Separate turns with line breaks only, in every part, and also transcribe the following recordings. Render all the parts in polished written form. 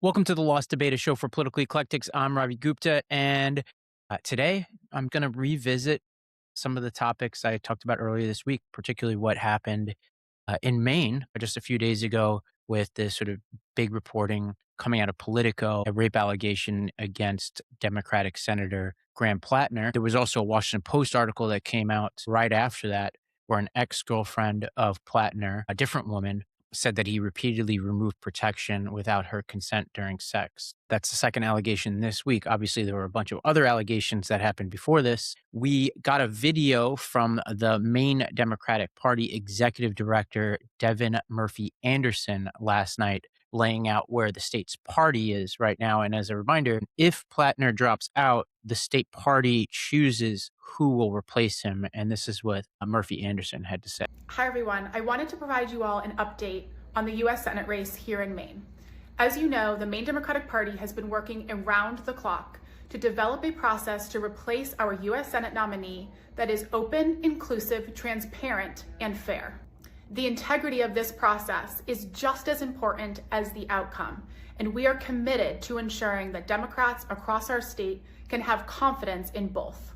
Welcome to the Lost Debate, a show for political eclectics. I'm Ravi Gupta, and today I'm going to revisit some of the topics I talked about earlier this week, particularly what happened in Maine just a few days ago with this sort of big reporting coming out of Politico, a rape allegation against Democratic Senator Graham Platner. There was also a Washington Post article that came out right after that, where an ex-girlfriend of Platner, a different woman, said that he repeatedly removed protection without her consent during sex. That's the second allegation this week. Obviously, there were a bunch of other allegations that happened before this. We got a video from the Maine Democratic Party executive director, Devin Murphy Anderson, last night, laying out where the state's party is right now. And as a reminder, if Platner drops out, the state party chooses who will replace him. And this is what Murphy Anderson had to say.
Hi everyone, I wanted to provide you all an update on the US Senate race here in Maine. As you know, the Maine Democratic Party has been working around the clock to develop a process to replace our US Senate nominee that is open, inclusive, transparent, and fair. The integrity of this process is just as important as the outcome, and we are committed to ensuring that Democrats across our state can have confidence in both.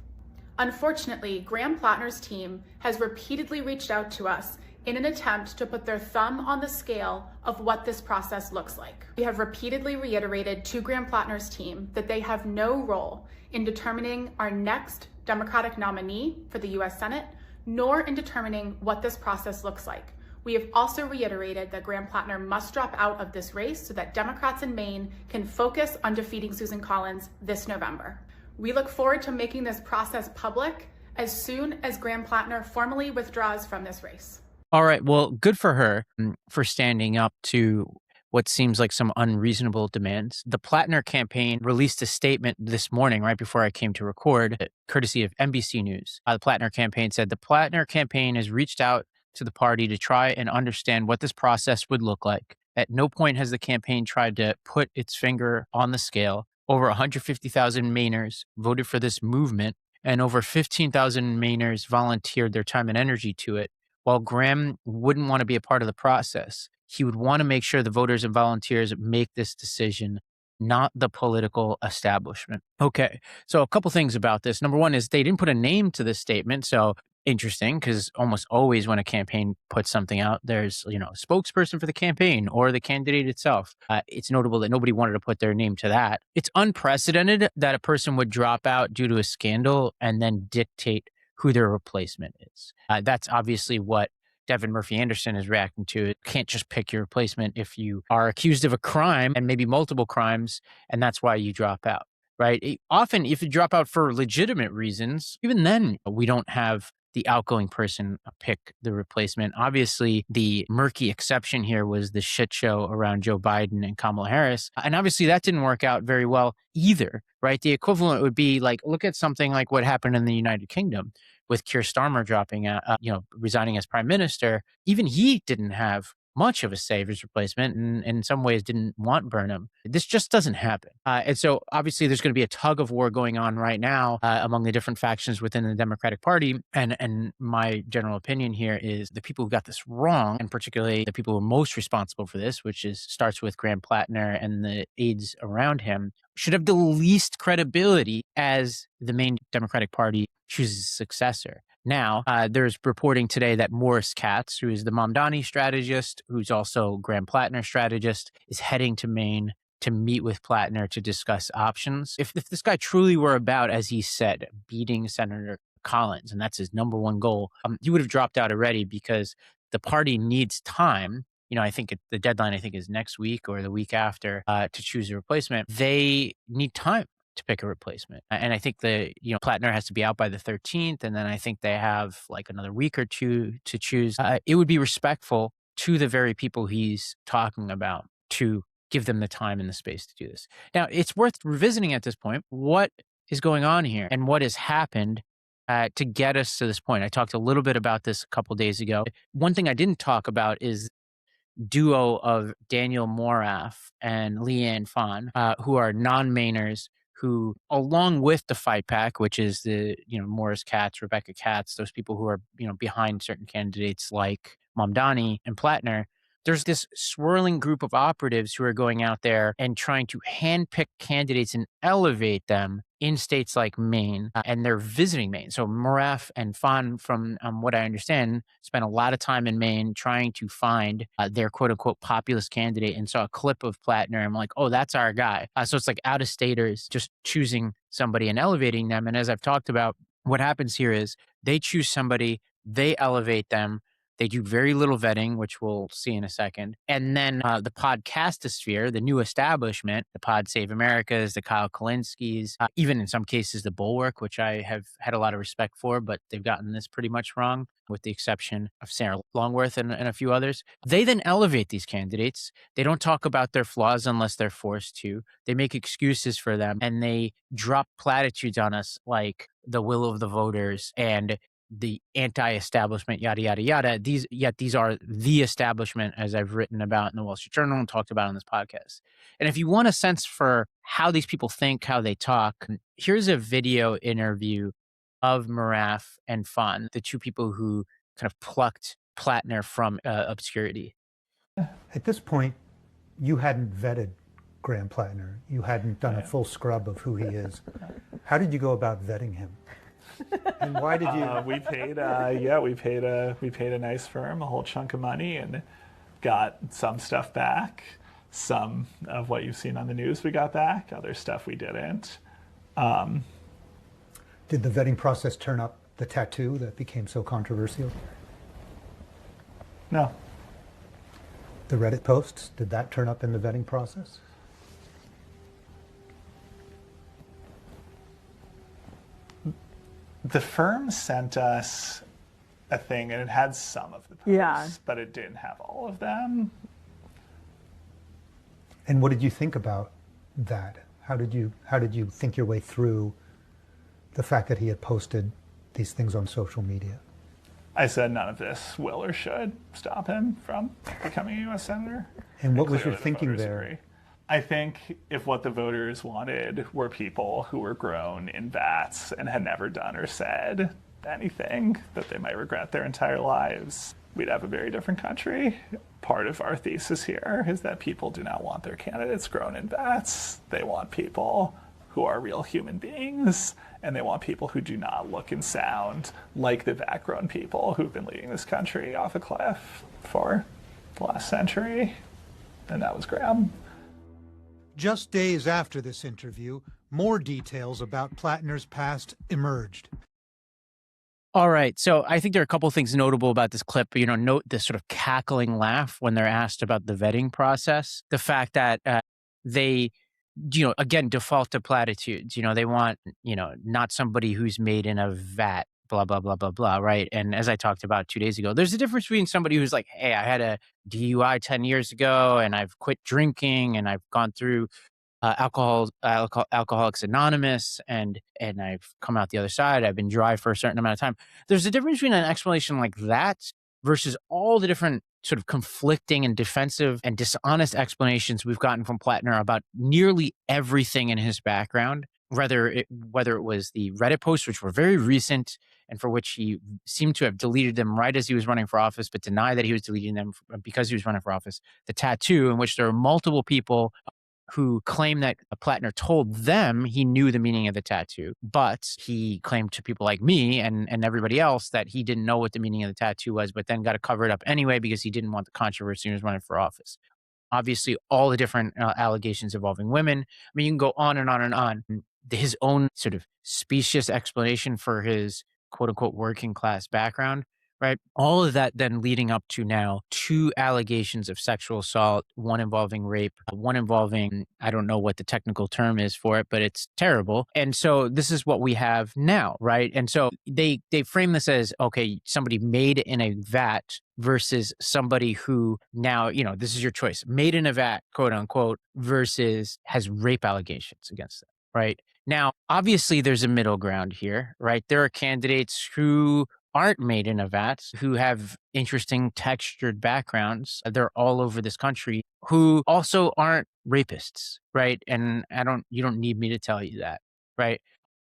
Unfortunately, Graham Platner's team has repeatedly reached out to us in an attempt to put their thumb on the scale of what this process looks like. We have repeatedly reiterated to Graham Platner's team that they have no role in determining our next Democratic nominee for the US Senate, nor in determining what this process looks like. We have also reiterated that Graham Platner must drop out of this race so that Democrats in Maine can focus on defeating Susan Collins this November. We look forward to making this process public as soon as Graham Platner formally withdraws from this race.
All right. Well, good for her for standing up to what seems like some unreasonable demands. The Platner campaign released a statement this morning, right before I came to record, courtesy of NBC News. The Platner campaign said the Platner campaign has reached out to the party to try and understand what this process would look like. At no point has the campaign tried to put its finger on the scale. Over 150,000 Mainers voted for this movement, and over 15,000 Mainers volunteered their time and energy to it. While Graham wouldn't want to be a part of the process, he would want to make sure the voters and volunteers make this decision, not the political establishment. Okay, so a couple things about this. Number one is they didn't put a name to this statement, so interesting, because almost always when a campaign puts something out, there's a spokesperson for the campaign or the candidate itself. It's notable that nobody wanted to put their name to that. It's unprecedented that a person would drop out due to a scandal and then dictate who their replacement is. That's obviously what Devin Murphy Anderson is reacting to. You can't just pick your replacement if you are accused of a crime and maybe multiple crimes, and that's why you drop out, right? Often, if you drop out for legitimate reasons, even then, we don't have the outgoing person pick the replacement. Obviously, the murky exception here was the shit show around Joe Biden and Kamala Harris. And obviously that didn't work out very well either, right? The equivalent would be like, look at something like what happened in the United Kingdom with Keir Starmer dropping out, resigning as prime minister. Even he didn't have much of a say of his replacement, and in some ways didn't want Burnham. This just doesn't happen. And so obviously there's going to be a tug of war going on right now among the different factions within the Democratic Party. And my general opinion here is the people who got this wrong, and particularly the people who are most responsible for this, which starts with Graham Platner and the aides around him, should have the least credibility as the Maine Democratic Party chooses a successor. Now, there's reporting today that Morris Katz, who is the Mamdani strategist, who's also Graham Platner strategist, is heading to Maine to meet with Platner to discuss options. If this guy truly were about, as he said, beating Senator Collins, and that's his number one goal, he would have dropped out already because the party needs time. I think the deadline, is next week or the week after to choose a replacement. They need time to pick a replacement. And I think Platner has to be out by the 13th. And then I think they have like another week or two to choose. It would be respectful to the very people he's talking about to give them the time and the space to do this. Now, it's worth revisiting at this point what is going on here and what has happened to get us to this point. I talked a little bit about this a couple days ago. One thing I didn't talk about is duo of Daniel Morath and Leanne Fawn, who are non-Mainers, who, along with the Fight Pack, which is the, Morris Katz, Rebecca Katz, those people who are, behind certain candidates like Mamdani and Platner, There's this swirling group of operatives who are going out there and trying to handpick candidates and elevate them in states like Maine, and they're visiting Maine. So Maraf and Fon, from what I understand, spent a lot of time in Maine trying to find their quote unquote populist candidate, and saw a clip of Plattner. And I'm like, oh, that's our guy. So it's like out of staters just choosing somebody and elevating them. And as I've talked about, what happens here is they choose somebody, they elevate them. They do very little vetting, which we'll see in a second. And then the podcastosphere, the new establishment, the Pod Save Americas, the Kyle Kalinskis, even in some cases the Bulwark, which I have had a lot of respect for, but they've gotten this pretty much wrong, with the exception of Sarah Longworth and a few others. They then elevate these candidates. They don't talk about their flaws unless they're forced to. They make excuses for them, and they drop platitudes on us like the will of the voters and the anti-establishment, yada yada yada. These are the establishment, as I've written about in the Wall Street Journal and talked about on this podcast. And if you want a sense for how these people think, how they talk, here's a video interview of Maraf and Fon, the two people who kind of plucked Platner from obscurity.
At this point, you hadn't vetted Graham Platner. You hadn't done a full scrub of who he is. How did you go about vetting him? And why did you?
We paid a nice firm a whole chunk of money and got some stuff back. Some of what you've seen on the news we got back. Other stuff we didn't.
Did the vetting process turn up the tattoo that became so controversial?
No.
The Reddit posts, did that turn up in the vetting process?
The firm sent us a thing, and it had some of the posts, but it didn't have all of them.
And what did you think about that? How did you think your way through the fact that he had posted these things on social media?
I said none of this will or should stop him from becoming a U.S. Senator.
And what was
Clearly
your thinking
voters
there?
agree. I think if what the voters wanted were people who were grown in vats and had never done or said anything that they might regret their entire lives, we'd have a very different country. Part of our thesis here is that people do not want their candidates grown in vats. They want people who are real human beings, and they want people who do not look and sound like the vat-grown people who've been leading this country off a cliff for the last century. And that was Graham.
Just days after this interview, more details about Platner's past emerged.
All right. So I think there are a couple of things notable about this clip. Note this sort of cackling laugh when they're asked about the vetting process. The fact that they, again, default to platitudes. They want, not somebody who's made in a vat, blah, blah, blah, blah, blah, right? And as I talked about 2 days ago, there's a difference between somebody who's like, hey, I had a DUI 10 years ago and I've quit drinking and I've gone through Alcoholics Anonymous and I've come out the other side. I've been dry for a certain amount of time. There's a difference between an explanation like that versus all the different sort of conflicting and defensive and dishonest explanations we've gotten from Platner about nearly everything in his background, whether it was the Reddit posts, which were very recent and for which he seemed to have deleted them right as he was running for office, but deny that he was deleting them because he was running for office, the tattoo, in which there are multiple people who claim that Platner told them he knew the meaning of the tattoo, but he claimed to people like me and everybody else that he didn't know what the meaning of the tattoo was, but then got to cover it up anyway because he didn't want the controversy when he was running for office. Obviously, all the different allegations involving women. I mean, you can go on and on and on. His own sort of specious explanation for his quote unquote working class background, right? All of that then leading up to now 2 allegations of sexual assault, one involving rape, one involving, I don't know what the technical term is for it, but it's terrible. And so this is what we have now, right? And so they frame this as, okay, somebody made in a vat versus somebody who now, this is your choice, made in a vat, quote unquote, versus has rape allegations against them, right? Now, obviously there's a middle ground here, right? There are candidates who aren't made in a vat, who have interesting textured backgrounds. They're all over this country, who also aren't rapists, right? And you don't need me to tell you that, right?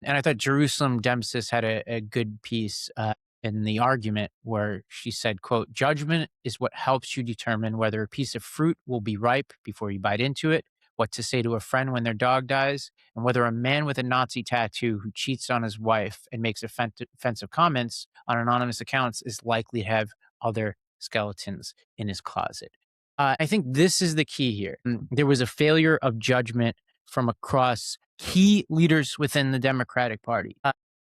And I thought Jerusalem Dempsis had a good piece in the argument where she said, quote, "Judgment is what helps you determine whether a piece of fruit will be ripe before you bite into it, what to say to a friend when their dog dies, and whether a man with a Nazi tattoo who cheats on his wife and makes offensive comments on anonymous accounts is likely to have other skeletons in his closet." I think this is the key here. There was a failure of judgment from across key leaders within the Democratic Party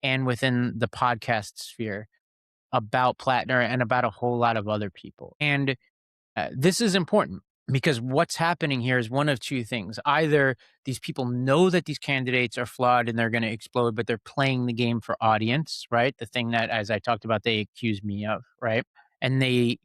and within the podcast sphere about Plattner and about a whole lot of other people. And this is important because what's happening here is one of two things. Either these people know that these candidates are flawed and they're going to explode, but they're playing the game for audience, right? The thing that, as I talked about, they accuse me of, right? And they,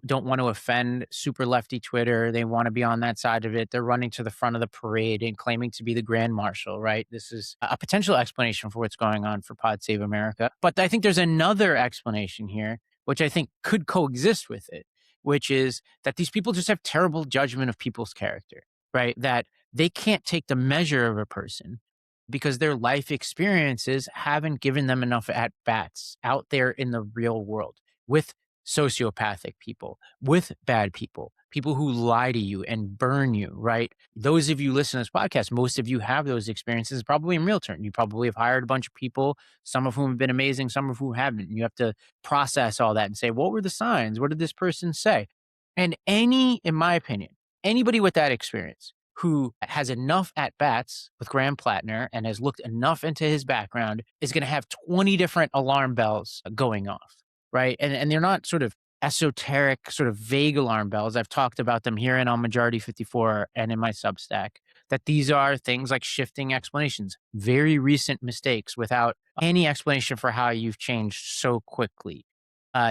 don't want to offend super lefty Twitter. They want to be on that side of it. They're running to the front of the parade and claiming to be the grand marshal, right? This is a potential explanation for what's going on for Pod Save America. But I think there's another explanation here, which I think could coexist with it, which is that these people just have terrible judgment of people's character, right? That they can't take the measure of a person because their life experiences haven't given them enough at bats out there in the real world with sociopathic people, with bad people, people who lie to you and burn you, right? Those of you listening to this podcast, most of you have those experiences probably in real terms. You probably have hired a bunch of people, some of whom have been amazing, some of whom haven't. And you have to process all that and say, what were the signs? What did this person say? And in my opinion, anybody with that experience who has enough at bats with Graham Platner and has looked enough into his background is going to have 20 different alarm bells going off. Right. And they're not sort of esoteric, sort of vague alarm bells. I've talked about them here and on Majority 54 and in my Substack, that these are things like shifting explanations, very recent mistakes without any explanation for how you've changed so quickly,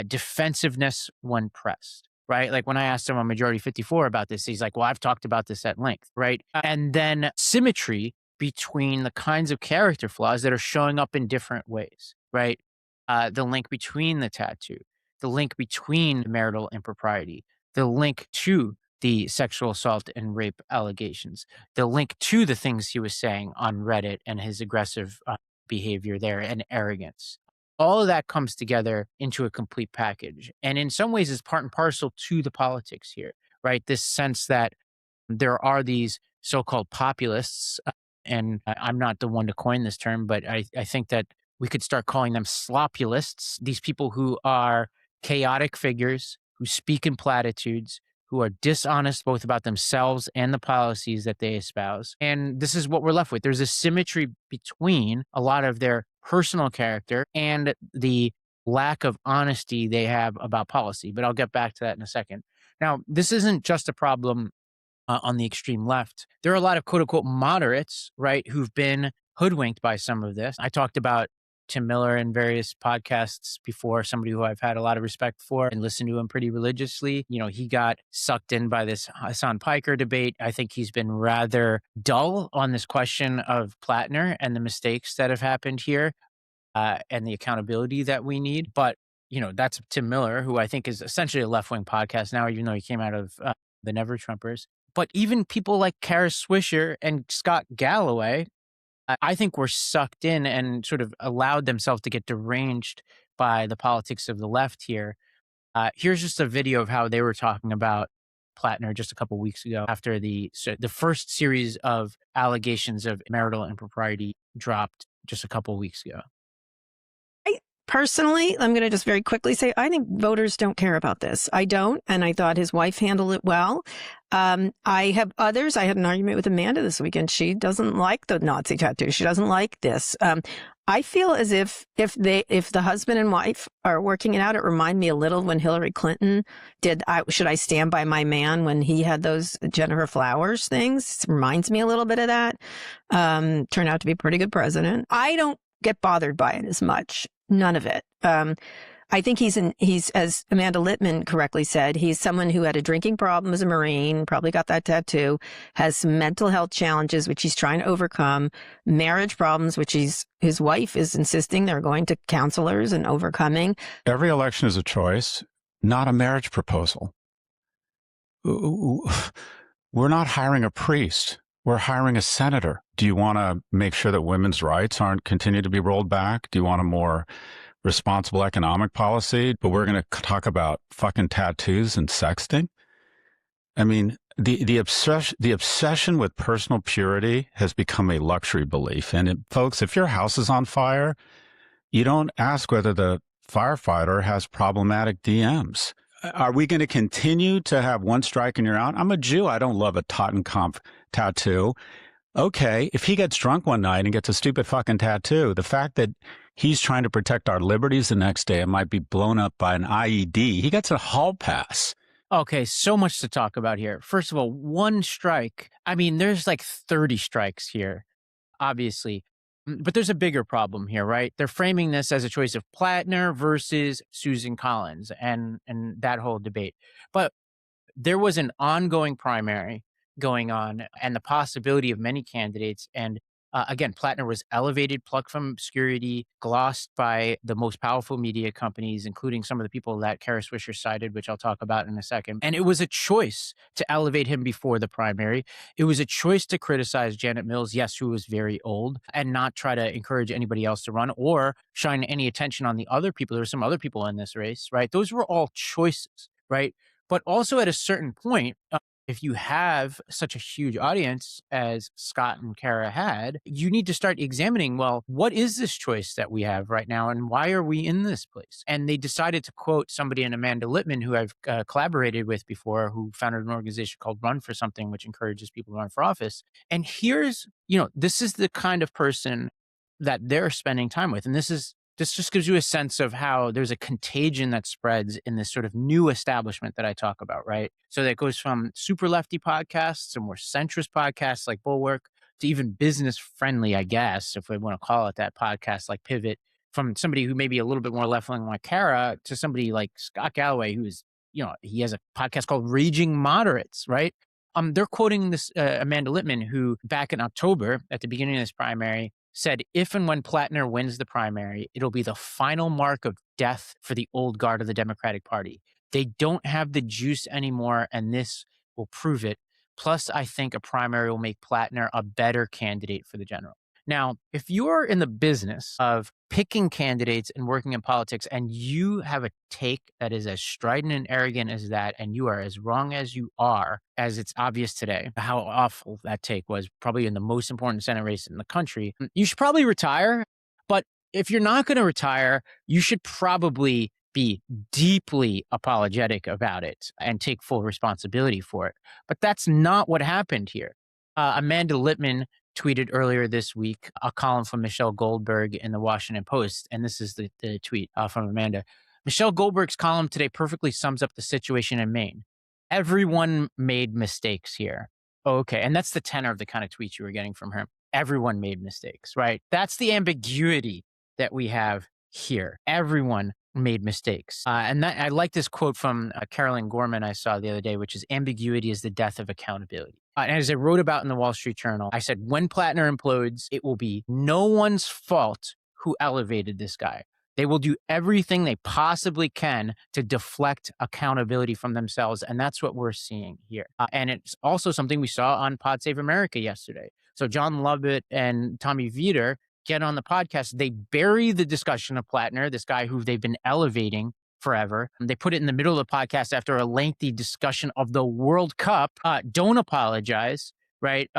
defensiveness when pressed. Right. Like when I asked him on Majority 54 about this, he's like, well, I've talked about this at length. Right. And then symmetry between the kinds of character flaws that are showing up in different ways. Right. The link between the tattoo, the link between marital impropriety, the link to the sexual assault and rape allegations, the link to the things he was saying on Reddit and his aggressive behavior there and arrogance. All of that comes together into a complete package. And in some ways is part and parcel to the politics here, right? This sense that there are these so-called populists, and I'm not the one to coin this term, but I think that we could start calling them slopulists, these people who are chaotic figures, who speak in platitudes, who are dishonest both about themselves and the policies that they espouse. And this is what we're left with. There's a symmetry between a lot of their personal character and the lack of honesty they have about policy. But I'll get back to that in a second. Now, this isn't just a problem on the extreme left. There are a lot of quote unquote moderates, right, who've been hoodwinked by some of this. I talked about Tim Miller in various podcasts before, somebody who I've had a lot of respect for and listened to him pretty religiously. He got sucked in by this Hassan Piker debate. I think he's been rather dull on this question of Platner and the mistakes that have happened here and the accountability that we need. But, that's Tim Miller, who I think is essentially a left-wing podcast now, even though he came out of the Never Trumpers. But even people like Kara Swisher and Scott Galloway, I think were sucked in and sort of allowed themselves to get deranged by the politics of the left here. Here's just a video of how they were talking about Platner just a couple weeks ago after the first series of allegations of marital impropriety dropped just a couple weeks ago.
Personally, I'm going to just very quickly say, I think voters don't care about this. I don't. And I thought his wife handled it well. I have others. I had an argument with Amanda this weekend. She doesn't like the Nazi tattoo. She doesn't like this. I feel as if the husband and wife are working it out, it reminded me a little when Hillary Clinton did, should I stand by my man when he had those Jennifer Flowers things? It reminds me a little bit of that. Turned out to be a pretty good president. I don't get bothered by it as much. None of it. I think he's, as Amanda Littman correctly said, he's someone who had a drinking problem as a Marine, probably got that tattoo, has some mental health challenges, which he's trying to overcome, marriage problems, which his wife is insisting they're going to counselors and overcoming.
Every election is a choice, not a marriage proposal. We're not hiring a priest. We're hiring a senator. Do you want to make sure that women's rights aren't continue to be rolled back? Do you want a more responsible economic policy, but we're going to talk about fucking tattoos and sexting. I mean, the obsession with personal purity has become a luxury belief. And folks, if your house is on fire, you don't ask whether the firefighter has problematic DMs. Are we going to continue to have one strike and you're out? I'm a Jew. I don't love a Totenkopf tattoo. Okay, if he gets drunk one night and gets a stupid fucking tattoo, the fact that he's trying to protect our liberties the next day and might be blown up by an IED, he gets a hall pass.
Okay, so much to talk about here. First of all, one strike. I mean, there's like 30 strikes here, obviously. But there's a bigger problem here, right? They're framing this as a choice of Platner versus Susan Collins and that whole debate. But there was an ongoing primary going on and the possibility of many candidates. And again, Plattner was elevated, plucked from obscurity, glossed by the most powerful media companies, including some of the people that Kara Swisher cited, which I'll talk about in a second. And it was a choice to elevate him before the primary. It was a choice to criticize Janet Mills, yes, who was very old, and not try to encourage anybody else to run or shine any attention on the other people. There were some other people in this race, right? Those were all choices, right? But also at a certain point, if you have such a huge audience as Scott and Kara had, you need to start examining, well, what is this choice that we have right now and why are we in this place? And they decided to quote somebody in Amanda Littman, who I've collaborated with before, who founded an organization called Run for Something, which encourages people to run for office. And here's, this is the kind of person that they're spending time with. And this just gives you a sense of how there's a contagion that spreads in this sort of new establishment that I talk about, right? So that goes from super lefty podcasts to more centrist podcasts like Bulwark to even business friendly, I guess, if we want to call it that, podcast like Pivot, from somebody who may be a little bit more left-wing like Kara to somebody like Scott Galloway, who is, he has a podcast called Raging Moderates, right? They're quoting this Amanda Littman, who back in October, at the beginning of this primary, said if and when Platner wins the primary, it'll be the final mark of death for the old guard of the Democratic Party. They don't have the juice anymore, and this will prove it. Plus, I think a primary will make Platner a better candidate for the general. Now, if you're in the business of picking candidates and working in politics, and you have a take that is as strident and arrogant as that, and you are as wrong as you are, as it's obvious today, how awful that take was, probably in the most important Senate race in the country, you should probably retire. But if you're not going to retire, you should probably be deeply apologetic about it and take full responsibility for it. But that's not what happened here. Amanda Littman tweeted earlier this week a column from Michelle Goldberg in the Washington Post. And this is the tweet from Amanda. Michelle Goldberg's column today perfectly sums up the situation in Maine. Everyone made mistakes here. Okay. And that's the tenor of the kind of tweets you were getting from her. Everyone made mistakes, right? That's the ambiguity that we have here. Everyone made mistakes. And that, I like this quote from Carolyn Gorman I saw the other day, which is ambiguity is the death of accountability. And as I wrote about in the Wall Street Journal, I said, when Platner implodes, it will be no one's fault who elevated this guy. They will do everything they possibly can to deflect accountability from themselves. And that's what we're seeing here. And it's also something we saw on Pod Save America yesterday. So John Lovett and Tommy Vietor get on the podcast. They bury the discussion of Platner, this guy who they've been elevating forever. They put it in the middle of the podcast after a lengthy discussion of the World Cup. Don't apologize, right?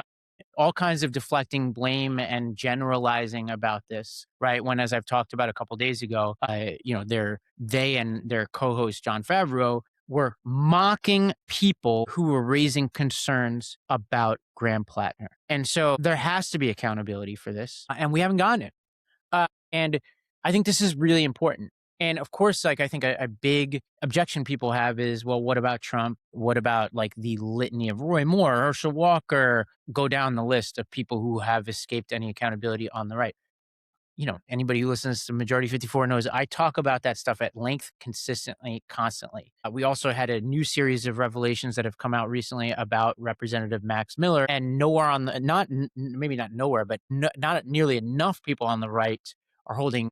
All kinds of deflecting blame and generalizing about this, right? When, as I've talked about a couple of days ago, they and their co-host John Favreau were mocking people who were raising concerns about Graham Platner. And so there has to be accountability for this, and we haven't gotten it. And I think this is really important. And of course, like, I think a big objection people have is, well, what about Trump? What about like the litany of Roy Moore, Herschel Walker, go down the list of people who have escaped any accountability on the right? Anybody who listens to Majority 54 knows I talk about that stuff at length, consistently, constantly. We also had a new series of revelations that have come out recently about Representative Max Miller, and nowhere on the, not nowhere, but not nearly enough people on the right are holding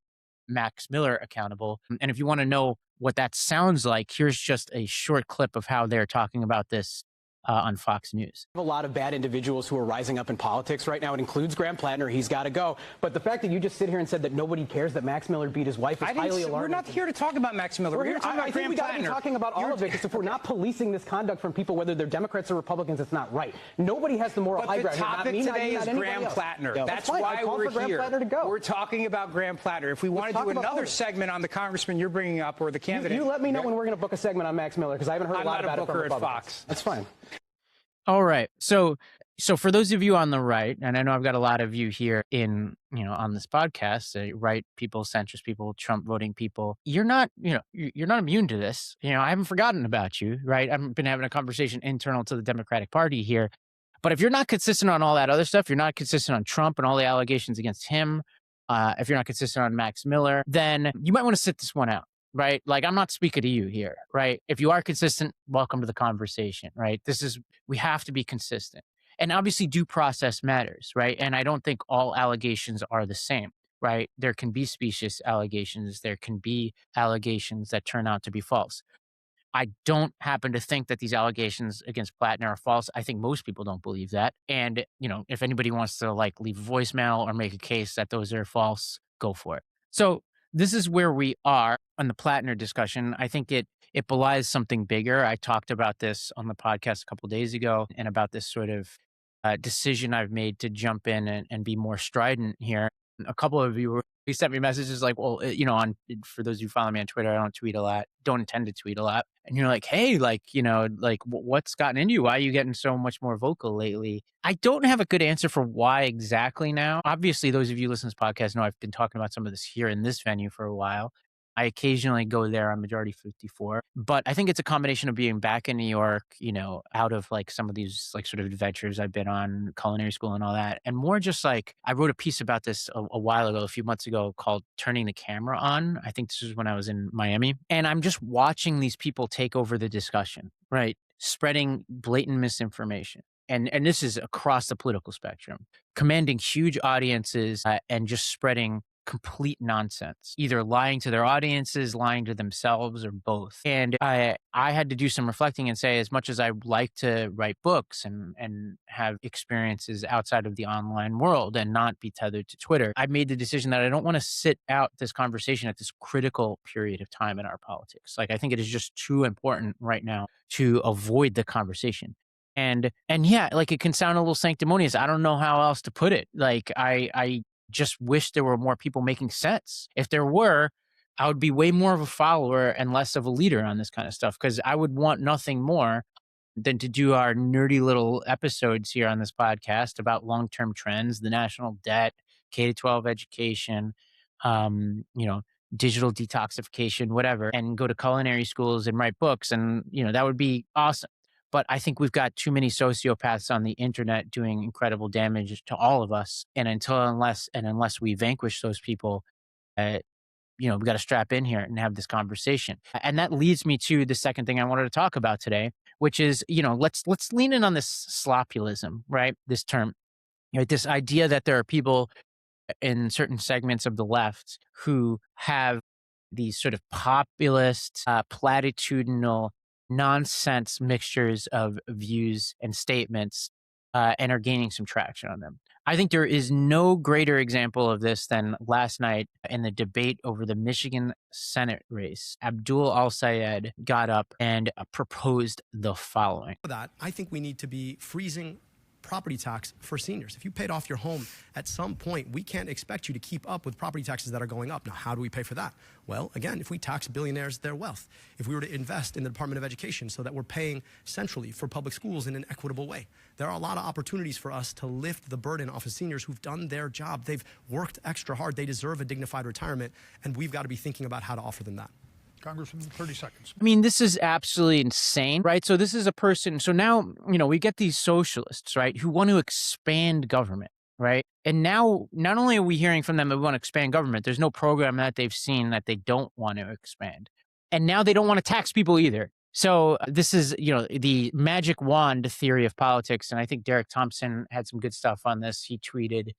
Max Miller accountable. And if you want to know what that sounds like, here's just a short clip of how they're talking about this on Fox News.
A lot of bad individuals who are rising up in politics right now. It includes Graham Platner. He's got to go. But the fact that you just sit here and said that nobody cares that Max Miller beat his wife is highly alarming.
We're not here to talk about Max Miller. We're here to talk about Graham Platner.
I think we got to be talking about all of it, because if we're not policing this conduct from people, whether they're Democrats or Republicans, it's not right. Nobody has the moral high ground.
The topic today is Graham Platner. That's why we're here. We're talking about Graham Platner. If we want to do another segment on the congressman you're bringing up or the candidate,
you let me know when we're going to book a segment on Max Miller, because I haven't heard a lot about it from Republicans.
Fox.
That's fine.
All right. So for those of you on the right, and I know I've got a lot of you here on this podcast, right people, centrist people, Trump voting people, you're not immune to this. I haven't forgotten about you, right? I've been having a conversation internal to the Democratic Party here. But if you're not consistent on all that other stuff, you're not consistent on Trump and all the allegations against him, if you're not consistent on Max Miller, then you might want to sit this one out. Right? Like, I'm not speaking to you here, right? If you are consistent, welcome to the conversation, right? We have to be consistent. And obviously due process matters, right? And I don't think all allegations are the same, right? There can be specious allegations. There can be allegations that turn out to be false. I don't happen to think that these allegations against Platner are false. I think most people don't believe that. And, if anybody wants to leave a voicemail or make a case that those are false, go for it. So this is where we are on the Platner discussion. I think it belies something bigger. I talked about this on the podcast a couple of days ago, and about this sort of decision I've made to jump in and be more strident here. A couple of you sent me messages like, well, for those who follow me on Twitter, I don't tweet a lot, don't intend to tweet a lot. And you're like, hey, what's gotten into you? Why are you getting so much more vocal lately? I don't have a good answer for why exactly now. Obviously, those of you listening to this podcast know I've been talking about some of this here in this venue for a while. I occasionally go there on Majority 54, but I think it's a combination of being back in New York, out of some of these sort of adventures I've been on, culinary school and all that. And more just I wrote a piece about this a while ago, a few months ago, called Turning the Camera On. I think this was when I was in Miami. And I'm just watching these people take over the discussion, right? Spreading blatant misinformation. And this is across the political spectrum, commanding huge audiences and just spreading complete nonsense, either lying to their audiences, lying to themselves, or both. And I had to do some reflecting and say, as much as I like to write books and have experiences outside of the online world and not be tethered to Twitter, I made the decision that I don't want to sit out this conversation at this critical period of time in our politics. I think it is just too important right now to avoid the conversation. And yeah, it can sound a little sanctimonious. I don't know how else to put it. I just wish there were more people making sense. If there were, I would be way more of a follower and less of a leader on this kind of stuff, because I would want nothing more than to do our nerdy little episodes here on this podcast about long-term trends, the national debt, K-12 education, digital detoxification, whatever, and go to culinary schools and write books. And, that would be awesome. But I think we've got too many sociopaths on the internet doing incredible damage to all of us. And unless we vanquish those people, we've got to strap in here and have this conversation. And that leads me to the second thing I wanted to talk about today, which is, let's lean in on this slopulism, right? This term, this idea that there are people in certain segments of the left who have these sort of populist, platitudinal, nonsense mixtures of views and statements and are gaining some traction on them. I think there is no greater example of this than last night in the debate over the Michigan Senate race. Abdul Al-Sayed got up and proposed the following.
I think we need to be freezing property tax for seniors. If you paid off your home at some point, we can't expect you to keep up with property taxes that are going up. Now, how do we pay for that? Well, again, if we tax billionaires their wealth, if we were to invest in the Department of Education so that we're paying centrally for public schools in an equitable way, there are a lot of opportunities for us to lift the burden off of seniors who've done their job. They've worked extra hard. They deserve a dignified retirement, and we've got to be thinking about how to offer them that.
Congressman, 30 seconds.
I mean, this is absolutely insane, right? So this is a person. So now, we get these socialists, right, who want to expand government, right? And now, not only are we hearing from them that we want to expand government, there's no program that they've seen that they don't want to expand. And now they don't want to tax people either. So this is, the magic wand theory of politics. And I think Derek Thompson had some good stuff on this. He tweeted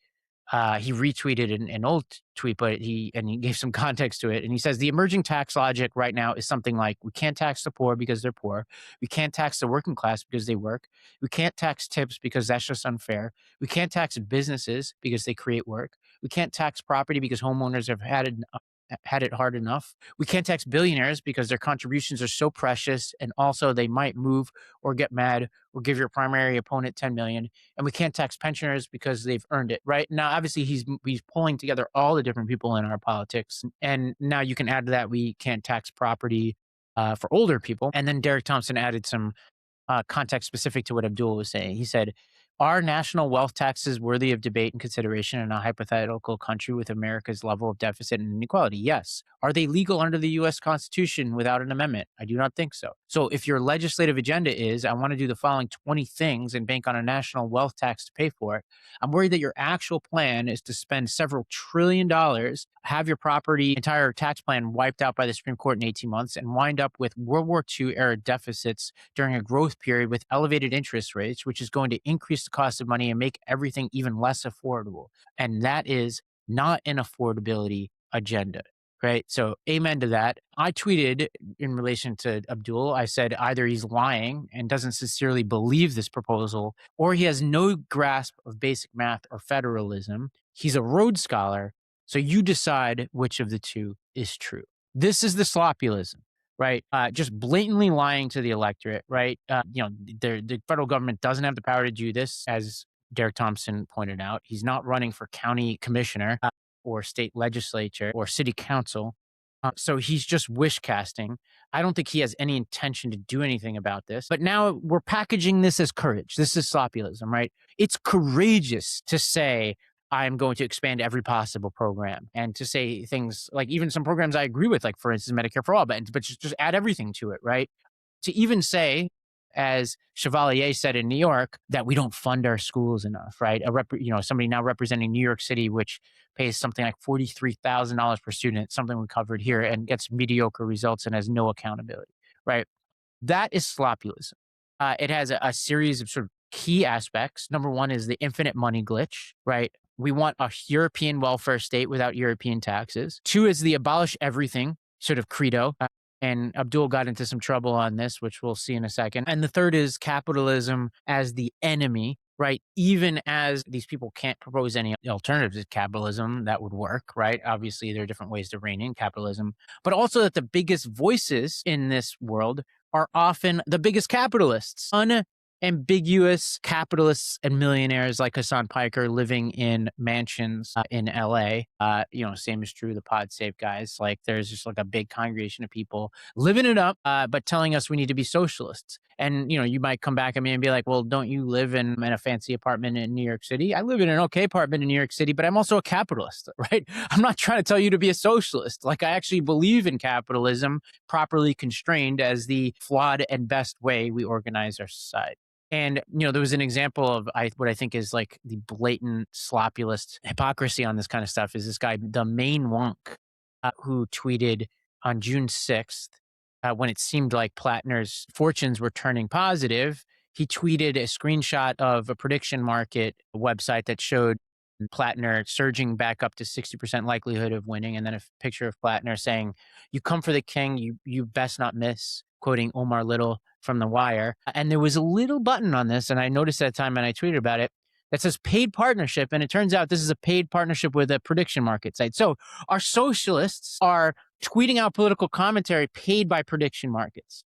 He retweeted an old tweet, but he gave some context to it. And he says the emerging tax logic right now is something like we can't tax the poor because they're poor. We can't tax the working class because they work. We can't tax tips because that's just unfair. We can't tax businesses because they create work. We can't tax property because homeowners have had it hard enough. We can't tax billionaires because their contributions are so precious, and also they might move or get mad or give your primary opponent 10 million. And we can't tax pensioners because they've earned it. Right now, obviously, he's pulling together all the different people in our politics, and now you can add to that we can't tax property for older people. And then Derek Thompson added some context specific to what Abdul was saying. He said, are national wealth taxes worthy of debate and consideration in a hypothetical country with America's level of deficit and inequality? Yes. Are they legal under the U.S. Constitution without an amendment? I do not think so. So if your legislative agenda is, I want to do the following 20 things and bank on a national wealth tax to pay for it, I'm worried that your actual plan is to spend several $1 trillion, have your property entire tax plan wiped out by the Supreme Court in 18 months, and wind up with World War II era deficits during a growth period with elevated interest rates, which is going to increase the cost of money and make everything even less affordable. And that is not an affordability agenda. Right. So amen to that. I tweeted in relation to Abdul, I said either he's lying and doesn't sincerely believe this proposal, or he has no grasp of basic math or federalism. He's a Rhodes Scholar. So you decide which of the two is true. This is the slopulism, right? Just blatantly lying to the electorate, right? The federal government doesn't have the power to do this, as Derek Thompson pointed out. He's not running for county commissioner or state legislature or city council. So he's just wish casting. I don't think he has any intention to do anything about this. But now we're packaging this as courage. This is slopulism, right? It's courageous to say, I'm going to expand every possible program, and to say things like even some programs I agree with, like for instance, Medicare for all, but just add everything to it, right? To even say, as Chevalier said in New York, that we don't fund our schools enough, right? Somebody now representing New York City, which pays something like $43,000 per student, something we covered here, and gets mediocre results and has no accountability, right? That is slopulism. It has a series of sort of key aspects. Number one is the infinite money glitch, right? We want a European welfare state without European taxes. Two is the abolish everything sort of credo. And Abdul got into some trouble on this, which we'll see in a second. And the third is capitalism as the enemy, right? Even as these people can't propose any alternatives to capitalism that would work, right? Obviously, there are different ways to rein in capitalism, but also that the biggest voices in this world are often the biggest capitalists. Unambiguous capitalists and millionaires like Hassan Piker living in mansions in LA. Same is true of the Pod Safe guys. Like there's just like a big congregation of people living it up, but telling us we need to be socialists. And, you might come back at me and be like, well, don't you live in a fancy apartment in New York City? I live in an okay apartment in New York City, but I'm also a capitalist, right? I'm not trying to tell you to be a socialist. Like I actually believe in capitalism properly constrained as the flawed and best way we organize our society. And, there was an example of what I think is like the blatant slopulist hypocrisy on this kind of stuff is this guy, the main wonk, who tweeted on June 6th, when it seemed like Platner's fortunes were turning positive. He tweeted a screenshot of a prediction market website that showed Platner surging back up to 60% likelihood of winning. And then a picture of Platner saying, you come for the king, you best not miss, quoting Omar Little from The Wire. And there was a little button on this, and I noticed at the time and I tweeted about it, that says paid partnership. And it turns out this is a paid partnership with a prediction market site. So our socialists are tweeting out political commentary paid by prediction markets.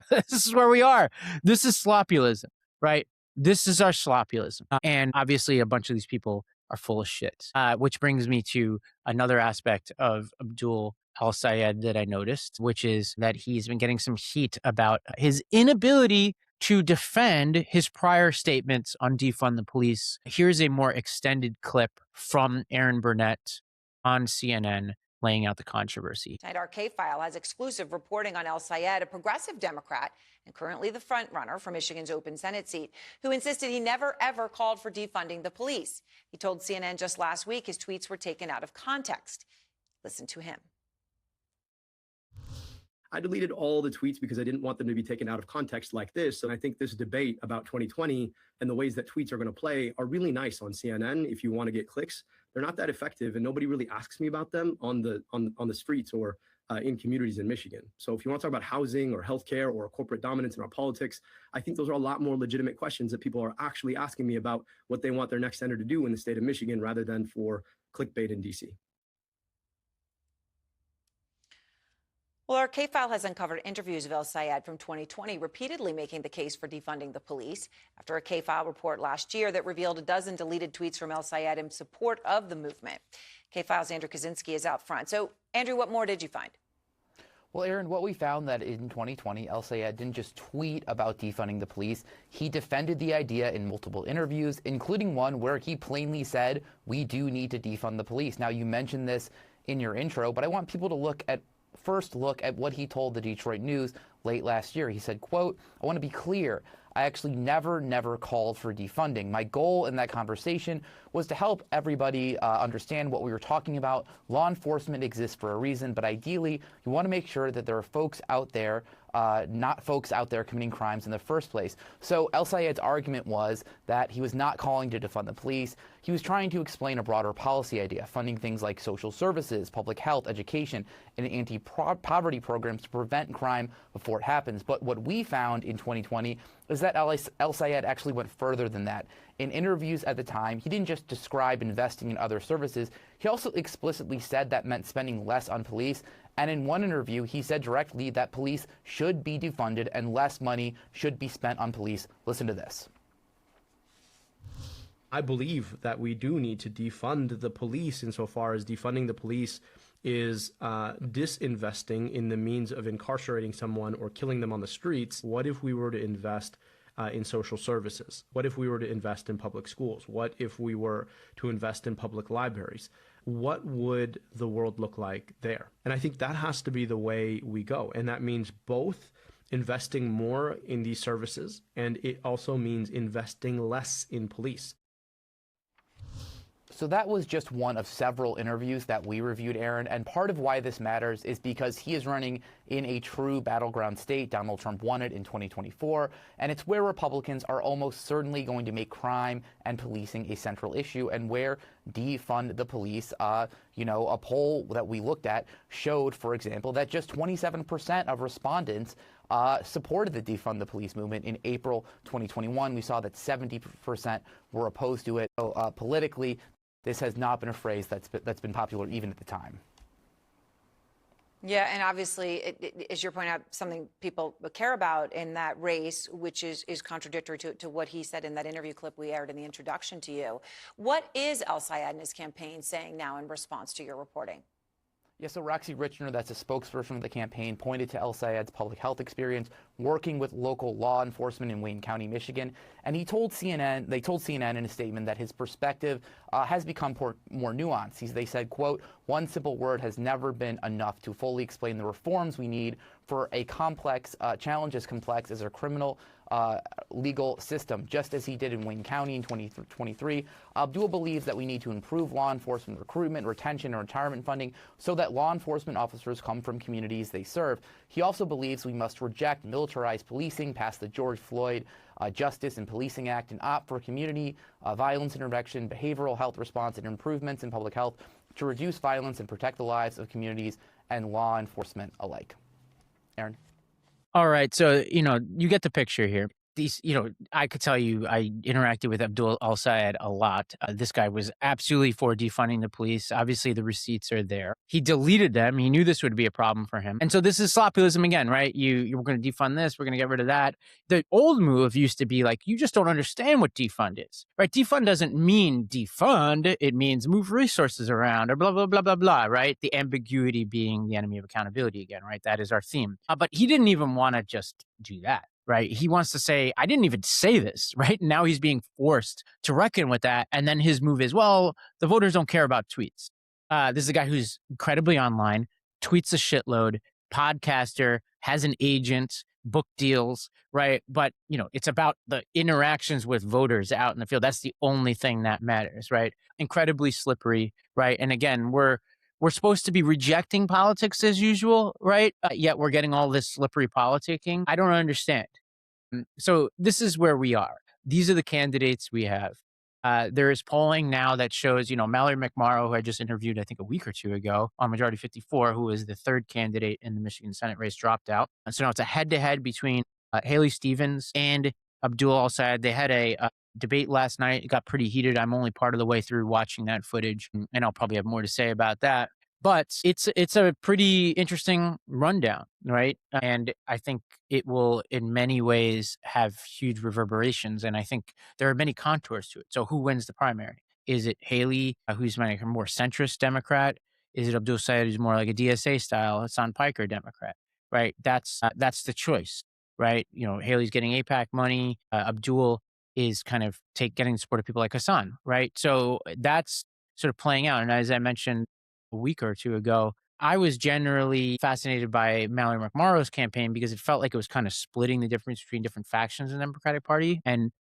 This is where we are. This is slopulism, right? This is our slopulism. And obviously a bunch of these people are full of shit, which brings me to another aspect of Abdul al-Sayed that I noticed, which is that he's been getting some heat about his inability to defend his prior statements on defund the police. Here's a more extended clip from Aaron Burnett on CNN laying out the controversy.
Tonight, our K-File has exclusive reporting on al-Sayed, a progressive Democrat and currently the front runner for Michigan's open Senate seat, who insisted he never, ever called for defunding the police. He told CNN just last week his tweets were taken out of context. Listen to him.
I deleted all the tweets because I didn't want them to be taken out of context like this. And I think this debate about 2020 and the ways that tweets are going to play are really nice on CNN if you want to get clicks. They're not that effective, and nobody really asks me about them on the streets or in communities in Michigan. So if you want to talk about housing or healthcare or corporate dominance in our politics, I think those are a lot more legitimate questions that people are actually asking me about what they want their next senator to do in the state of Michigan rather than for clickbait in DC.
Well, our K-File has uncovered interviews of El Sayed from 2020, repeatedly making the case for defunding the police after a K-File report last year that revealed a dozen deleted tweets from El Sayed in support of the movement. K-File's Andrew Kaczynski is out front. So, Andrew, what more did you find?
Well, Aaron, what we found that in 2020, El Sayed didn't just tweet about defunding the police. He defended the idea in multiple interviews, including one where he plainly said, we do need to defund the police. Now, you mentioned this in your intro, but I want people to first look at what he told the Detroit News late last year. He said, quote, I want to be clear. I actually never called for defunding. My goal in that conversation was to help everybody understand what we were talking about. Law enforcement exists for a reason, but ideally, you want to make sure that there are folks out there, not folks out there committing crimes in the first place. So El Sayed's argument was that he was not calling to defund the police. He was trying to explain a broader policy idea, funding things like social services, public health, education, and anti-poverty programs to prevent crime before it happens. But what we found in 2020 is that El Sayed actually went further than that. In interviews at the time, he didn't just describe investing in other services, he also explicitly said that meant spending less on police. And in one interview, he said directly that police should be defunded and less money should be spent on police. Listen to this.
I believe that we do need to defund the police insofar as defunding the police is disinvesting in the means of incarcerating someone or killing them on the streets. What if we were to invest in social services? What if we were to invest in public schools? What if we were to invest in public libraries? What would the world look like there? And I think that has to be the way we go. And that means both investing more in these services, and it also means investing less in police.
So that was just one of several interviews that we reviewed, Aaron, and part of why this matters is because he is running in a true battleground state. Donald Trump won it in 2024, and it's where Republicans are almost certainly going to make crime and policing a central issue, and where defund the police, a poll that we looked at showed, for example, that just 27% of respondents supported the defund the police movement. In April 2021, we saw that 70% were opposed to it. So, politically, this has not been a phrase that's been popular even at the time.
Yeah, and obviously, as you're pointing out, something people care about in that race, which is contradictory to what he said in that interview clip we aired in the introduction to you. What is El Sayed and his campaign saying now in response to your reporting?
Yeah, so Roxy Richner, that's a spokesperson of the campaign, pointed to El Sayed's public health experience working with local law enforcement in Wayne County, Michigan. And they told CNN in a statement that his perspective has become more nuanced. They said, quote, one simple word has never been enough to fully explain the reforms we need for a challenge as complex as our criminal legal system, just as he did in Wayne County in 2023. Abdul believes that we need to improve law enforcement recruitment, retention, and retirement funding so that law enforcement officers come from communities they serve. He also believes we must reject militarized policing, pass the George Floyd Justice and Policing Act, and opt for community violence intervention, behavioral health response, and improvements in public health to reduce violence and protect the lives of communities and law enforcement alike. Aaron?
All right. So, you get the picture here. These, I could tell you I interacted with Abdul Al Sayed a lot. This guy was absolutely for defunding the police. Obviously, the receipts are there. He deleted them. He knew this would be a problem for him. And so this is slopulism again, right? You were going to defund this. We're going to get rid of that. The old move used to be like, you just don't understand what defund is, right? Defund doesn't mean defund. It means move resources around or blah, blah, blah, blah, blah, right? The ambiguity being the enemy of accountability again, right? That is our theme. But he didn't even want to just do that. Right. He wants to say, I didn't even say this. Right. Now he's being forced to reckon with that. And then his move is, well, the voters don't care about tweets. This is a guy who's incredibly online, tweets a shitload, podcaster, has an agent, book deals. Right. But, it's about the interactions with voters out in the field. That's the only thing that matters. Right. Incredibly slippery. Right. And again, we're we're supposed to be rejecting politics as usual, right? Yet we're getting all this slippery politicking. I don't understand. So this is where we are. These are the candidates we have. There is polling now that shows, Mallory McMorrow, who I just interviewed, I think a week or two ago on Majority 54, who was the third candidate in the Michigan Senate race, dropped out. And so now it's a head-to-head between Haley Stevens and Abdul Al-Sayed. They had a debate last night. It got pretty heated. I'm only part of the way through watching that footage, and I'll probably have more to say about that. But it's a pretty interesting rundown, right? And I think it will, in many ways, have huge reverberations. And I think there are many contours to it. So who wins the primary? Is it Haley, who's like a more centrist Democrat? Is it Abdul Sayed, who's more like a DSA style Hassan Piker Democrat? Right? That's the choice, right? Haley's getting AIPAC money. Abdul is kind of getting support of people like Hassan, right? So that's sort of playing out. And as I mentioned a week or two ago, I was generally fascinated by Mallory McMorrow's campaign because it felt like it was kind of splitting the difference between different factions in the Democratic Party.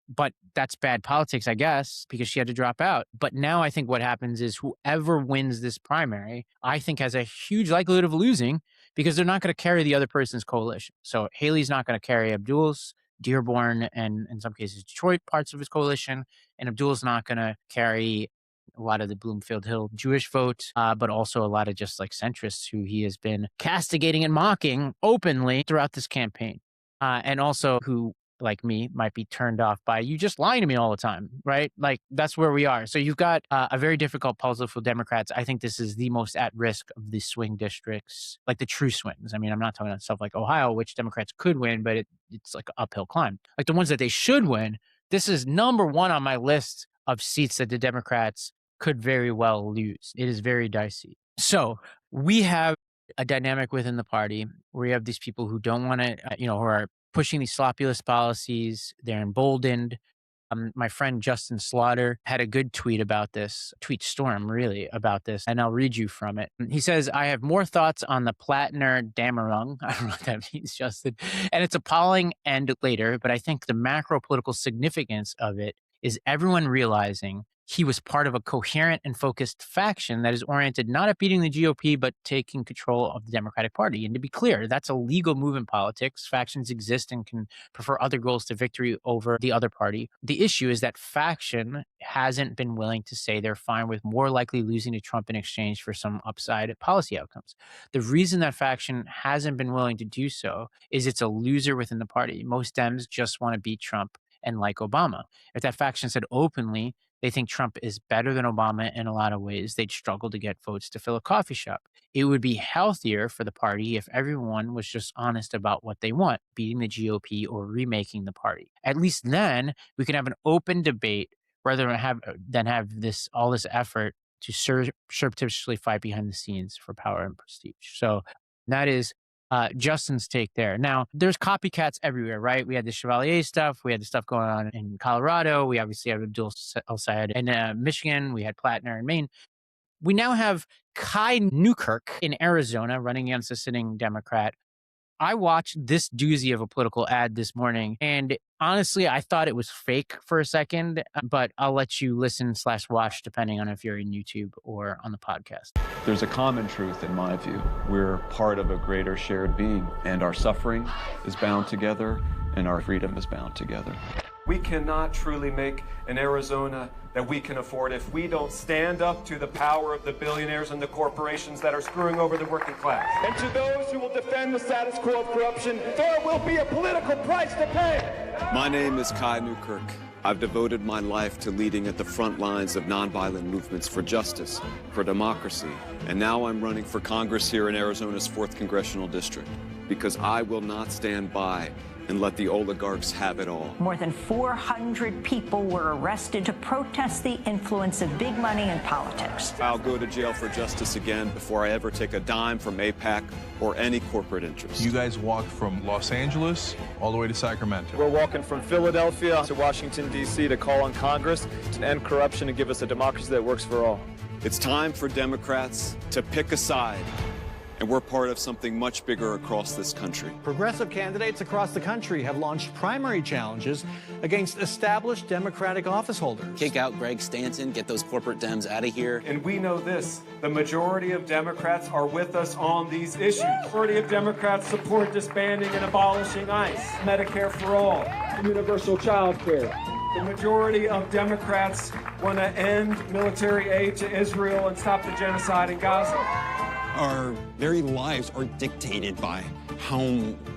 But that's bad politics, I guess, because she had to drop out. But now I think what happens is whoever wins this primary, I think has a huge likelihood of losing because they're not going to carry the other person's coalition. So Haley's not going to carry Abdul's, Dearborn, and in some cases Detroit parts of his coalition, and Abdul's not going to carry a lot of the Bloomfield Hill Jewish vote, but also a lot of just like centrists who he has been castigating and mocking openly throughout this campaign. And also who, like me, might be turned off by you just lying to me all the time, right? Like that's where we are. So you've got a very difficult puzzle for Democrats. I think this is the most at risk of the swing districts, like the true swings. I mean, I'm not talking about stuff like Ohio, which Democrats could win, but it's like an uphill climb. Like the ones that they should win, this is number one on my list of seats that the Democrats could very well lose. It is very dicey. So we have a dynamic within the party where you have these people who don't want to, who are pushing these sloppulist policies. They're emboldened. My friend Justin Slaughter had a good tweet about this, tweet storm really about this, and I'll read you from it. He says, I have more thoughts on the Platner Damarung. I don't know what that means, Justin. And it's appalling and later, but I think the macro political significance of it is everyone realizing he was part of a coherent and focused faction that is oriented not at beating the GOP, but taking control of the Democratic Party. And to be clear, that's a legal move in politics. Factions exist and can prefer other goals to victory over the other party. The issue is that faction hasn't been willing to say they're fine with more likely losing to Trump in exchange for some upside policy outcomes. The reason that faction hasn't been willing to do so is it's a loser within the party. Most Dems just want to beat Trump and like Obama. If that faction said openly they think Trump is better than Obama in a lot of ways, they'd struggle to get votes to fill a coffee shop. It would be healthier for the party if everyone was just honest about what they want, beating the GOP or remaking the party. At least then we can have an open debate rather than have all this effort to surreptitiously fight behind the scenes for power and prestige. So that is Justin's take there. Now, there's copycats everywhere, right? We had the Chevalier stuff. We had the stuff going on in Colorado. We obviously have Abdul Al-Sayed in Michigan. We had Platner in Maine. We now have Kai Newkirk in Arizona running against a sitting Democrat. I watched this doozy of a political ad this morning, and honestly, I thought it was fake for a second, but I'll let you listen/watch depending on if you're in YouTube or on the podcast.
There's a common truth in my view. We're part of a greater shared being, and our suffering is bound together, and our freedom is bound together.
We cannot truly make an Arizona that we can afford if we don't stand up to the power of the billionaires and the corporations that are screwing over the working class.
And to those who will defend the status quo of corruption, there will be a political price to pay.
My name is Kai Newkirk. I've devoted my life to leading at the front lines of nonviolent movements for justice, for democracy, and now I'm running for Congress here in Arizona's 4th Congressional District, because I will not stand by and let the oligarchs have it all.
More than 400 people were arrested to protest the influence of big money in politics.
I'll go to jail for justice again before I ever take a dime from AIPAC or any corporate interest.
You guys walked from Los Angeles all the way to Sacramento.
We're walking from Philadelphia to Washington, D.C. to call on Congress to end corruption and give us a democracy that works for all.
It's time for Democrats to pick a side. and we're part of something much bigger across this country.
Progressive candidates across the country have launched primary challenges against established Democratic office holders.
Kick out Greg Stanton, get those corporate Dems out of here.
And we know this, the majority of Democrats are with us on these issues. The majority of Democrats support disbanding and abolishing ICE, Medicare for all, universal child care. The majority of Democrats want to end military aid to Israel and stop the genocide in Gaza.
Our very lives are dictated by how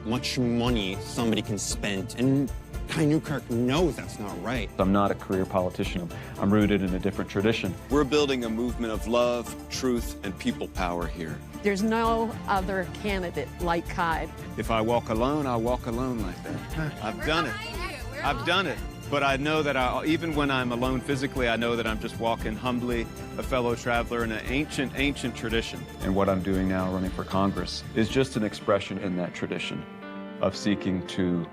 much money somebody can spend. And Kai Newkirk knows that's not right.
I'm not a career politician. I'm rooted in a different tradition.
We're building a movement of love, truth, and people power here.
There's no other candidate like Kai.
If I walk alone, I'll walk alone like that. I've done it. I've done it. But I know that even when I'm alone physically, I know that I'm just walking humbly, a fellow traveler in an ancient, ancient tradition.
And what I'm doing now, running for Congress, is just an expression in that tradition of seeking to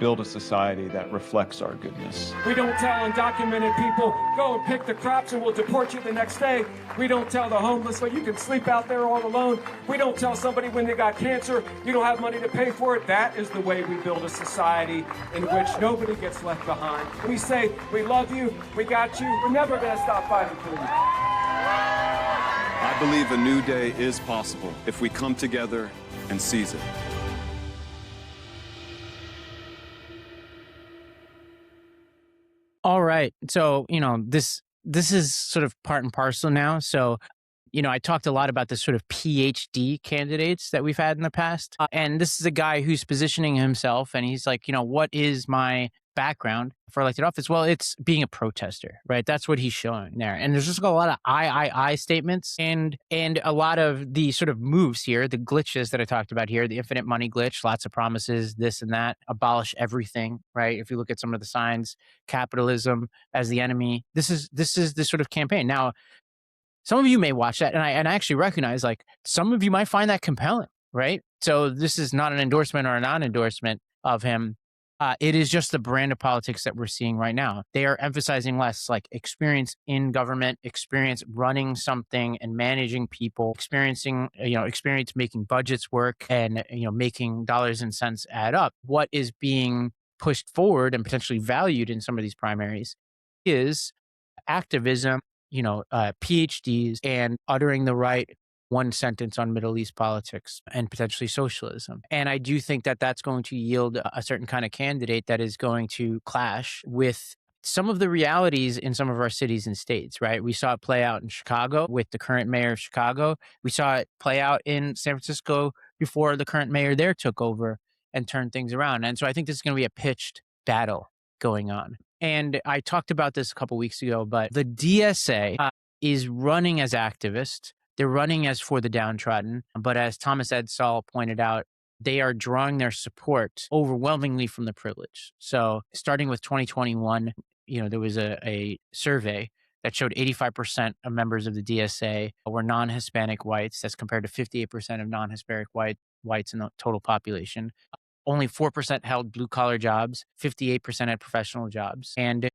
build a society that reflects our goodness.
We don't tell undocumented people, go and pick the crops and we'll deport you the next day. We don't tell the homeless, well, you can sleep out there all alone. We don't tell somebody when they got cancer, you don't have money to pay for it. That is the way we build a society in which nobody gets left behind. We say, we love you, we got you, we're never gonna stop fighting for you.
I believe a new day is possible if we come together and seize it.
All right. So, this is sort of part and parcel now. So, I talked a lot about the sort of PhD candidates that we've had in the past. And this is a guy who's positioning himself and he's like, what is my background for elected office? Well, it's being a protester, right? That's what he's showing there. And there's just a lot of I statements and a lot of the sort of moves here, the glitches that I talked about here, the infinite money glitch, lots of promises, this and that, abolish everything, right? If you look at some of the signs, capitalism as the enemy, this is the sort of campaign. Now, some of you may watch that and I actually recognize like some of you might find that compelling, right? So this is not an endorsement or a non-endorsement of him. It is just the brand of politics that we're seeing right now. They are emphasizing less like experience in government, experience running something and managing people, experience making budgets work and, making dollars and cents add up. What is being pushed forward and potentially valued in some of these primaries is activism, PhDs and uttering the right one sentence on Middle East politics and potentially socialism. And I do think that that's going to yield a certain kind of candidate that is going to clash with some of the realities in some of our cities and states, right? We saw it play out in Chicago with the current mayor of Chicago. We saw it play out in San Francisco before the current mayor there took over and turned things around. And so I think this is going to be a pitched battle going on. And I talked about this a couple weeks ago, but the DSA is running as activists. They're running as for the downtrodden, but as Thomas Edsall pointed out, they are drawing their support overwhelmingly from the privileged. So starting with 2021, there was a survey that showed 85% of members of the DSA were non-Hispanic whites. That's compared to 58% of non-Hispanic whites in the total population. Only 4% held blue-collar jobs, 58% had professional jobs, and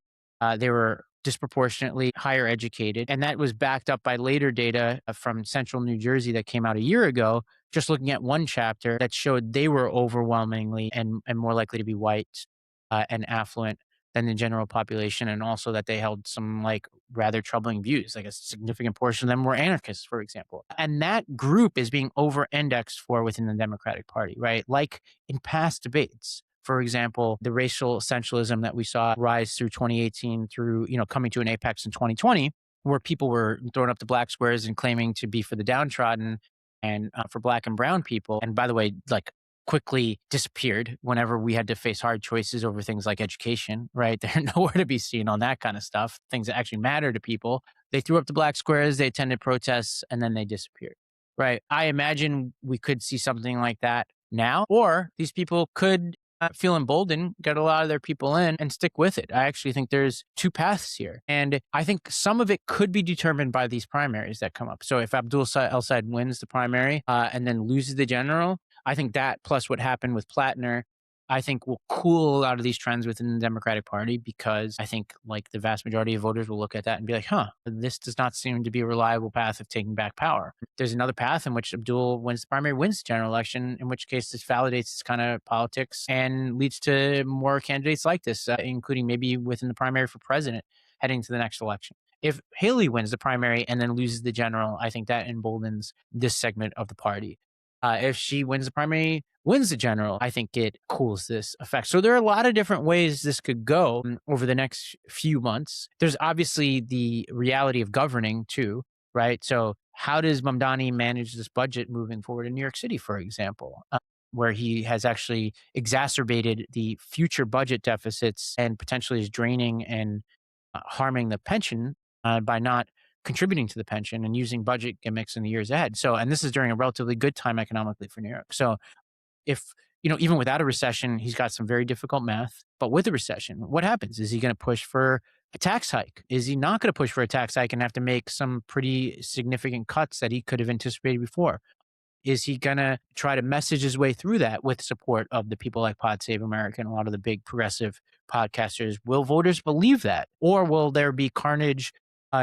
they were disproportionately higher educated. And that was backed up by later data from Central New Jersey that came out a year ago, just looking at one chapter that showed they were overwhelmingly and more likely to be white and affluent than the general population, and also that they held some rather troubling views. Like a significant portion of them were anarchists, for example. And that group is being over-indexed for within the Democratic Party, right? Like in past debates. For example, the racial essentialism that we saw rise through 2018 through, coming to an apex in 2020, where people were throwing up the black squares and claiming to be for the downtrodden and for black and brown people. And by the way, quickly disappeared whenever we had to face hard choices over things like education, right? They're nowhere to be seen on that kind of stuff, things that actually matter to people. They threw up the black squares, they attended protests, and then they disappeared, right? I imagine we could see something like that now, or these people could feel emboldened, get a lot of their people in and stick with it. I actually think there's two paths here. And I think some of it could be determined by these primaries that come up. So if Abdul El-Sayed wins the primary and then loses the general, I think that plus what happened with Platner I think will cool a lot of these trends within the Democratic Party, because I think like the vast majority of voters will look at that and be like, huh, this does not seem to be a reliable path of taking back power. There's another path in which Abdul wins the primary, wins the general election, in which case this validates this kind of politics and leads to more candidates like this, including maybe within the primary for president heading to the next election. If Haley wins the primary and then loses the general, I think that emboldens this segment of the party. If she wins the primary, wins the general, I think it cools this effect. So there are a lot of different ways this could go over the next few months. There's obviously the reality of governing too, right? So how does Mamdani manage this budget moving forward in New York City, for example, where he has actually exacerbated the future budget deficits and potentially is draining and harming the pension by not contributing to the pension and using budget gimmicks in the years ahead. So, and this is during a relatively good time economically for New York. So, if, even without a recession, he's got some very difficult math, but with a recession, what happens? Is he going to push for a tax hike? Is he not going to push for a tax hike and have to make some pretty significant cuts that he could have anticipated before? Is he going to try to message his way through that with support of the people like Pod Save America and a lot of the big progressive podcasters? Will voters believe that? Or will there be carnage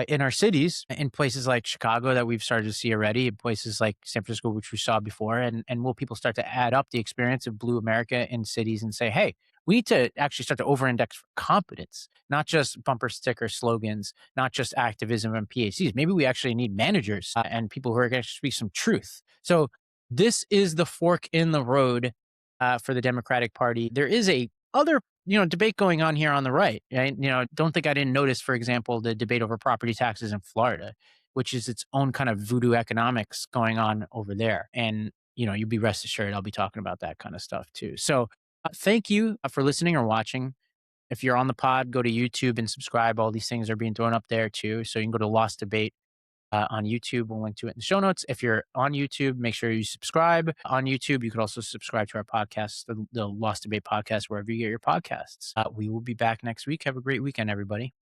in our cities, in places like Chicago that we've started to see already, in places like San Francisco, which we saw before? And will people start to add up the experience of Blue America in cities and say, hey, we need to actually start to over-index for competence, not just bumper sticker slogans, not just activism and PhDs. Maybe we actually need managers and people who are going to speak some truth. So this is the fork in the road for the Democratic Party. There is a other debate going on here on the right. Right? Don't think I didn't notice, for example, the debate over property taxes in Florida, which is its own kind of voodoo economics going on over there. And you'd be rest assured I'll be talking about that kind of stuff too. So thank you for listening or watching. If you're on the pod, go to YouTube and subscribe. All these things are being thrown up there too. So you can go to Lost Debate on YouTube. We'll link to it in the show notes. If you're on YouTube, make sure you subscribe on YouTube. You could also subscribe to our podcast, the Lost Debate podcast, wherever you get your podcasts. We will be back next week. Have a great weekend, everybody.